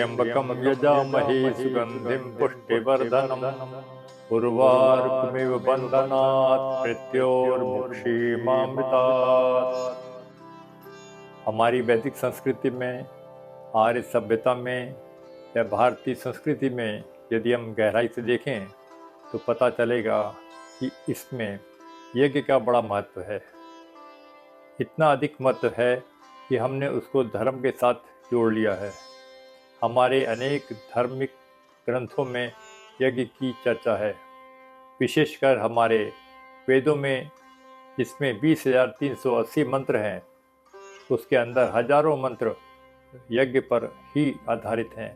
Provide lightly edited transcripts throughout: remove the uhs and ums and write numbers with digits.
त्र्यंबकं यजामहे सुगंधिं पुष्टिवर्धनम् उर्वारुकमिव बंधनात् मृत्योर्मुक्षीमामृतात्। हमारी वैदिक संस्कृति में, आर्य सभ्यता में या भारतीय संस्कृति में यदि हम गहराई से देखें तो पता चलेगा कि इसमें यज्ञ का बड़ा महत्व है। इतना अधिक महत्व है कि हमने उसको धर्म के साथ जोड़ लिया है। हमारे अनेक धार्मिक ग्रंथों में यज्ञ की चर्चा है, विशेषकर हमारे वेदों में, जिसमें 20,380 मंत्र हैं, उसके अंदर हजारों मंत्र यज्ञ पर ही आधारित हैं।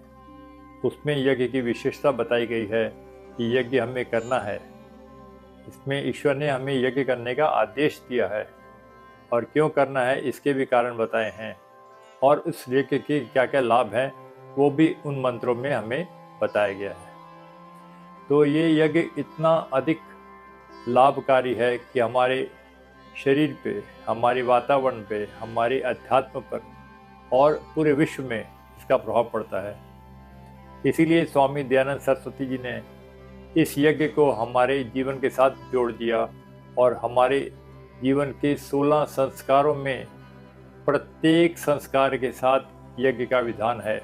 उसमें यज्ञ की विशेषता बताई गई है कि यज्ञ हमें करना है। इसमें ईश्वर ने हमें यज्ञ करने का आदेश दिया है और क्यों करना है इसके भी कारण बताए हैं, और उस यज्ञ के क्या क्या लाभ हैं वो भी उन मंत्रों में हमें बताया गया है। तो ये यज्ञ इतना अधिक लाभकारी है कि हमारे शरीर पे, हमारे वातावरण पे, हमारे अध्यात्म पर और पूरे विश्व में इसका प्रभाव पड़ता है। इसीलिए स्वामी दयानंद सरस्वती जी ने इस यज्ञ को हमारे जीवन के साथ जोड़ दिया और हमारे जीवन के 16 संस्कारों में प्रत्येक संस्कार के साथ यज्ञ का विधान है।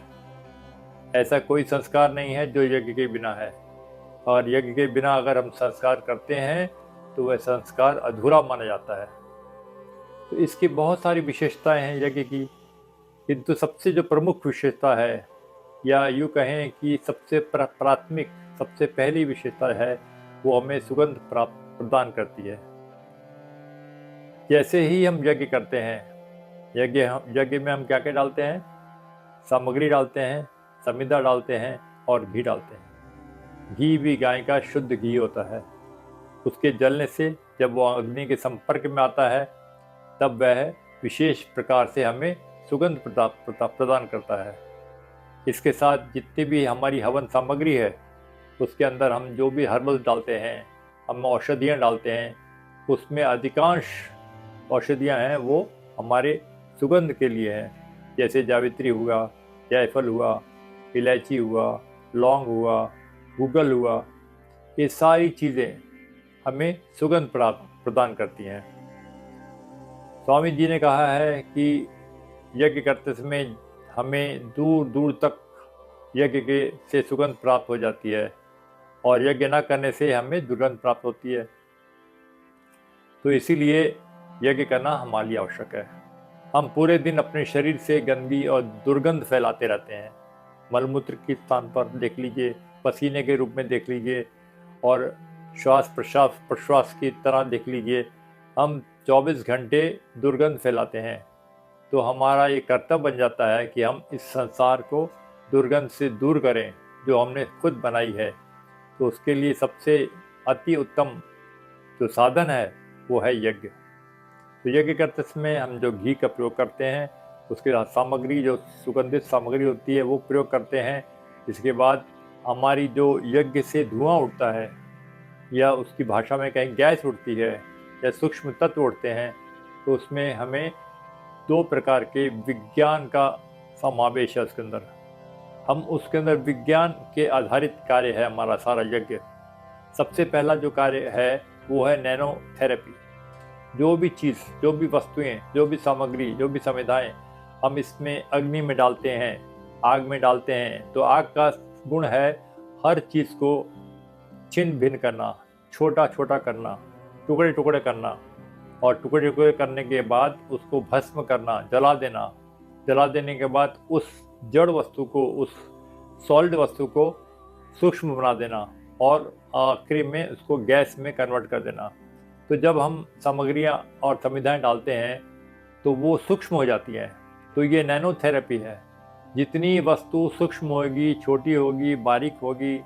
ऐसा कोई संस्कार नहीं है जो यज्ञ के बिना है, और यज्ञ के बिना अगर हम संस्कार करते हैं तो वह संस्कार अधूरा माना जाता है। तो इसकी बहुत सारी विशेषताएं हैं यज्ञ की, किंतु सबसे जो प्रमुख विशेषता है, या यूँ कहें कि सबसे प्राथमिक, सबसे पहली विशेषता है, वो हमें सुगंध प्रदान करती है। जैसे ही हम यज्ञ करते हैं, यज्ञ में हम क्या क्या डालते हैं? सामग्री डालते हैं, समिधा डालते हैं और घी डालते हैं। घी भी गाय का शुद्ध घी होता है। उसके जलने से जब वो अग्नि के संपर्क में आता है तब वह विशेष प्रकार से हमें सुगंध प्रदान करता है। इसके साथ जितनी भी हमारी हवन सामग्री है उसके अंदर हम जो भी हर्बल्स डालते हैं, हम औषधियाँ डालते हैं, उसमें अधिकांश औषधियाँ हैं वो हमारे सुगंध के लिए हैं। जैसे जावित्री हुआ, जायफल हुआ, इलायची हुआ, लौंग हुआ, गूगल हुआ, ये सारी चीज़ें हमें सुगंध प्रदान करती हैं। स्वामी जी ने कहा है कि यज्ञ करते समय हमें दूर दूर तक यज्ञ से सुगंध प्राप्त हो जाती है, और यज्ञ न करने से हमें दुर्गंध प्राप्त होती है। तो इसीलिए यज्ञ करना हमारे लिए आवश्यक है। हम पूरे दिन अपने शरीर से गंदगी और दुर्गंध फैलाते रहते हैं। मलमूत्र के स्थान पर देख लीजिए, पसीने के रूप में देख लीजिए, और श्वास प्रश्वास की तरह देख लीजिए, हम 24 घंटे दुर्गंध फैलाते हैं। तो हमारा ये कर्तव्य बन जाता है कि हम इस संसार को दुर्गंध से दूर करें जो हमने खुद बनाई है। तो उसके लिए सबसे अति उत्तम जो साधन है वो है यज्ञ। तो यज्ञ करते समय हम जो घी का प्रयोग करते हैं, उसके साथ सामग्री, जो सुगंधित सामग्री होती है, वो प्रयोग करते हैं। इसके बाद हमारी जो यज्ञ से धुआं उठता है, या उसकी भाषा में कहीं गैस उठती है, या सूक्ष्म तत्व उठते हैं, तो उसमें हमें 2 प्रकार के विज्ञान का समावेश है उसके अंदर। हम उसके अंदर विज्ञान के आधारित कार्य है हमारा सारा यज्ञ। सबसे पहला जो कार्य है वो है नैनो थेरेपी। जो भी चीज़, जो भी वस्तुएं, जो भी सामग्री, जो भी समिधाएं हम इसमें अग्नि में डालते हैं, आग में डालते हैं, तो आग का गुण है हर चीज़ को छिन्न भिन्न करना, छोटा छोटा करना, टुकड़े टुकड़े करना, और टुकड़े टुकड़े करने के बाद उसको भस्म करना, जला देना। जला देने के बाद उस जड़ वस्तु को, उस सॉलिड वस्तु को सूक्ष्म बना देना, और आखिरी में उसको गैस में कन्वर्ट कर देना। तो जब हम सामग्रियाँ और समिधाएँ डालते हैं तो वो सूक्ष्म हो जाती हैं। तो ये नैनो थेरेपी है। जितनी वस्तु सूक्ष्म होगी, छोटी होगी, बारीक होगी,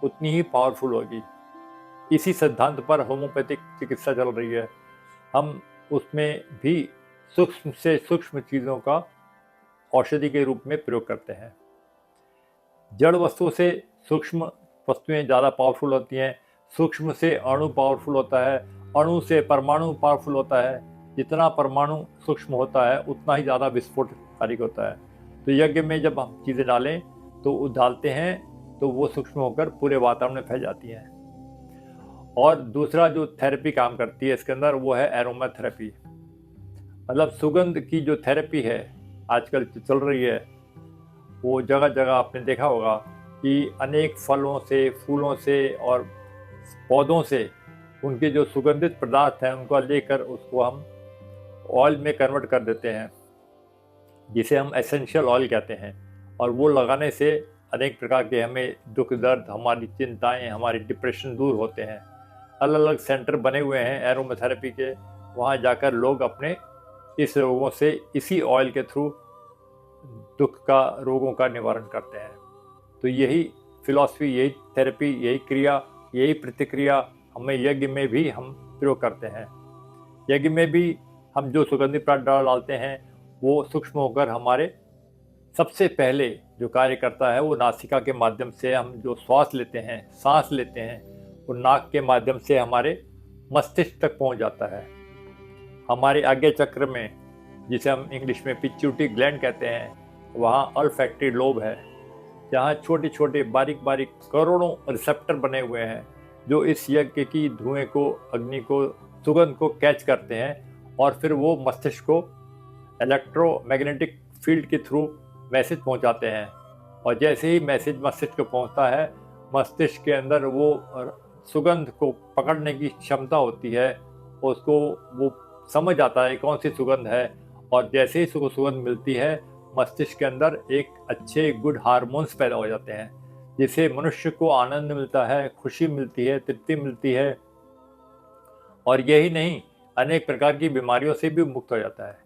उतनी ही पावरफुल होगी। इसी सिद्धांत पर होम्योपैथिक चिकित्सा चल रही है। हम उसमें भी सूक्ष्म से सूक्ष्म चीज़ों का औषधि के रूप में प्रयोग करते हैं। जड़ वस्तु से सूक्ष्म वस्तुएं ज़्यादा पावरफुल होती हैं, सूक्ष्म से अणु पावरफुल होता है, अणु से परमाणु पावरफुल होता है। जितना परमाणु सूक्ष्म होता है उतना ही ज़्यादा विस्फोटकारी होता है। तो यज्ञ में जब हम चीज़ें डालें तो वो डालते हैं तो वो सूक्ष्म होकर पूरे वातावरण में फैल जाती हैं। और दूसरा जो थेरेपी काम करती है इसके अंदर वो है एरोमा थेरेपी, मतलब सुगंध की जो थेरेपी है आजकल जो चल रही है, वो जगह जगह आपने देखा होगा कि अनेक फलों से, फूलों से और पौधों से उनके जो सुगंधित पदार्थ हैं उनको लेकर उसको हम ऑयल में कन्वर्ट कर देते हैं, जिसे हम एसेंशियल ऑयल कहते हैं। और वो लगाने से अनेक प्रकार के हमें दुख दर्द, हमारी चिंताएं, हमारी डिप्रेशन दूर होते हैं। अलग अलग सेंटर बने हुए हैं एरोमाथेरेपी के, वहाँ जाकर लोग अपने इस रोगों से इसी ऑयल के थ्रू दुख का, रोगों का निवारण करते हैं। तो यही फिलॉसफी, यही थेरेपी, यही क्रिया, यही प्रतिक्रिया हमें यज्ञ में भी हम प्रयोग करते हैं। यज्ञ में भी हम जो सुगंधित पदार्थ डालते हैं वो सूक्ष्म होकर हमारे सबसे पहले जो कार्य करता है वो नासिका के माध्यम से हम जो श्वास लेते हैं, सांस लेते हैं, वो नाक के माध्यम से हमारे मस्तिष्क तक पहुंच जाता है। हमारे आज्ञा चक्र में, जिसे हम इंग्लिश में पिट्यूटरी ग्लैंड कहते हैं, वहाँ अल्फैक्टरी लोब है, जहाँ छोटे छोटे बारीक बारीक करोड़ों रिसेप्टर बने हुए हैं जो इस यज्ञ की धुएं को, अग्नि को, सुगंध को कैच करते हैं और फिर वो मस्तिष्क को इलेक्ट्रोमैग्नेटिक फील्ड के थ्रू मैसेज पहुंचाते हैं। और जैसे ही मैसेज मस्तिष्क को पहुंचता है, मस्तिष्क के अंदर वो सुगंध को पकड़ने की क्षमता होती है, उसको वो समझ आता है कौन सी सुगंध है। और जैसे ही उसको सुगंध मिलती है, मस्तिष्क के अंदर एक अच्छे गुड हार्मोन्स पैदा हो जाते हैं, जिससे मनुष्य को आनंद मिलता है, खुशी मिलती है, तृप्ति मिलती है। और यही नहीं, अनेक प्रकार की बीमारियों से भी मुक्त हो जाता है।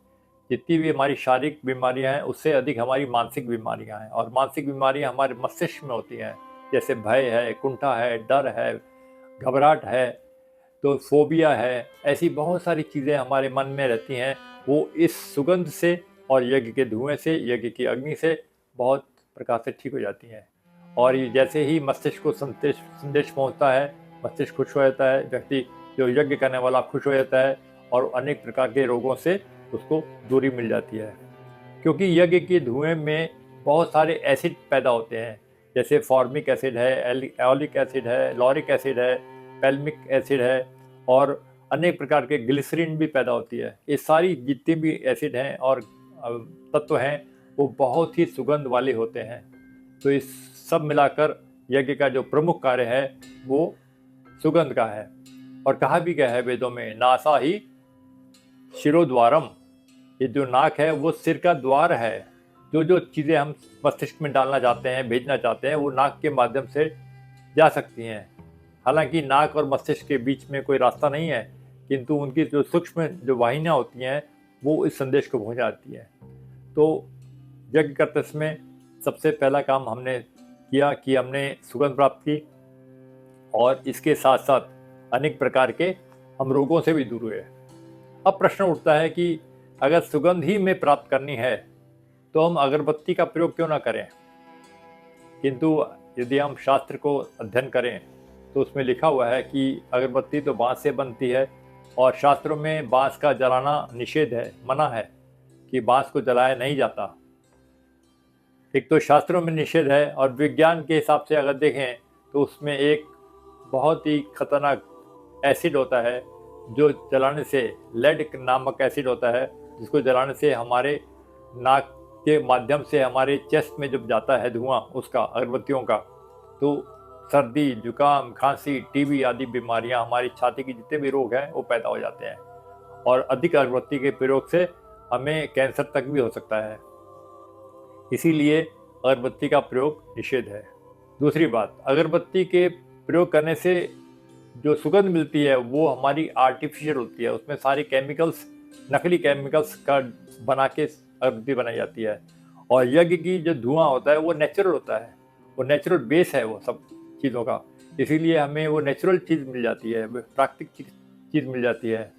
जितनी भी हमारी शारीरिक बीमारियां हैं उससे अधिक हमारी मानसिक बीमारियां हैं, और मानसिक बीमारियां हमारे मस्तिष्क में होती हैं, जैसे भय है, कुंठा है, डर है, घबराहट है, तो फोबिया है। ऐसी बहुत सारी चीज़ें हमारे मन में रहती हैं, वो इस सुगंध से और यज्ञ के धुएं से, यज्ञ की अग्नि से बहुत प्रकार से ठीक हो जाती हैं। और ये जैसे ही मस्तिष्क को संदेश पहुंचता है, मस्तिष्क खुश हो जाता है, व्यक्ति जो यज्ञ करने वाला खुश हो जाता है और अनेक प्रकार के रोगों से उसको दूरी मिल जाती है। क्योंकि यज्ञ के धुएं में बहुत सारे एसिड पैदा होते हैं, जैसे फॉर्मिक एसिड है, एओलिक एसिड है, लॉरिक एसिड है, पैल्मिक एसिड है, और अनेक प्रकार के ग्लिसरीन भी पैदा होती है। ये सारी जितने भी एसिड हैं और तत्व हैं वो बहुत ही सुगंध वाले होते हैं। तो इस सब मिलाकर यज्ञ का जो प्रमुख कार्य है वो सुगंध का है। और कहा भी गया है वेदों में, नासा ही शिरोद्वारम, ये जो नाक है वो सिर का द्वार है। जो जो चीज़ें हम मस्तिष्क में डालना चाहते हैं, भेजना चाहते हैं, वो नाक के माध्यम से जा सकती हैं। हालांकि नाक और मस्तिष्क के बीच में कोई रास्ता नहीं है, किंतु उनकी जो सूक्ष्म जो वाहिनियाँ होती हैं वो इस संदेश को पहुँचाती हैं। तो यज्ञ करते समय सबसे पहला काम हमने किया कि हमने सुगंध प्राप्त की, और इसके साथ साथ अनेक प्रकार के हम रोगों से भी दूर हुए। अब प्रश्न उठता है कि अगर सुगंध ही में प्राप्त करनी है तो हम अगरबत्ती का प्रयोग क्यों ना करें। किंतु यदि हम शास्त्र को अध्ययन करें तो उसमें लिखा हुआ है कि अगरबत्ती तो बांस से बनती है, और शास्त्रों में बांस का जलाना निषेध है, मना है कि बांस को जलाया नहीं जाता। एक तो शास्त्रों में निषेध है, और विज्ञान के हिसाब से अगर देखें तो उसमें एक बहुत ही खतरनाक एसिड होता है जो जलाने से, लेड नामक एसिड होता है, जिसको जलाने से हमारे नाक के माध्यम से हमारे चेस्ट में जब जाता है धुआं उसका, अगरबत्तियों का, तो सर्दी, जुकाम, खांसी, टीबी आदि बीमारियां, हमारी छाती के जितने भी रोग हैं वो पैदा हो जाते हैं। और अधिक अगरबत्ती के प्रयोग से हमें कैंसर तक भी हो सकता है। इसीलिए अगरबत्ती का प्रयोग निषेध है। दूसरी बात, अगरबत्ती के प्रयोग करने से जो सुगंध मिलती है वो हमारी आर्टिफिशियल होती है, उसमें सारी केमिकल्स, नकली केमिकल्स का बना के अगरबत्ती बनाई जाती है। और यज्ञ की जो धुआं होता है वो नेचुरल होता है, वो नेचुरल बेस है वो सब चीज़ों का, इसीलिए हमें वो नेचुरल चीज़ मिल जाती है, प्राकृतिक चीज़ मिल जाती है।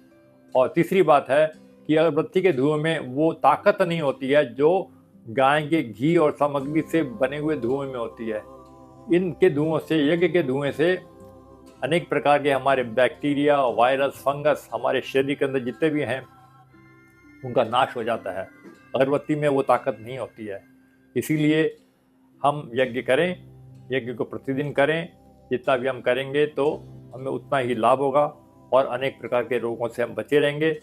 और तीसरी बात है कि अगरबत्ती के धुएं में वो ताकत नहीं होती है जो गाय के घी और सामग्री से बने हुए धुएं में होती है। इनके धुओं से, यज्ञ के धुएं से अनेक प्रकार के हमारे बैक्टीरिया, वायरस, फंगस हमारे शरीर के अंदर जितने भी हैं उनका नाश हो जाता है। अगरबत्ती में वो ताकत नहीं होती है। इसीलिए हम यज्ञ करें, यज्ञ को प्रतिदिन करें, जितना भी हम करेंगे तो हमें उतना ही लाभ होगा और अनेक प्रकार के रोगों से हम बचे रहेंगे।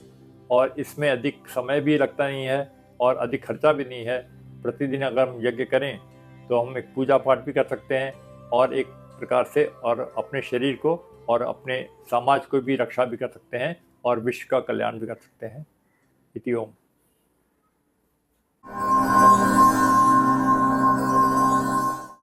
और इसमें अधिक समय भी लगता नहीं है और अधिक खर्चा भी नहीं है। प्रतिदिन अगर हम यज्ञ करें तो हम एक पूजा पाठ भी कर सकते हैं और एक प्रकार से और अपने शरीर को और अपने समाज को भी रक्षा भी कर सकते हैं और विश्व का कल्याण भी कर सकते हैं। इति ओम।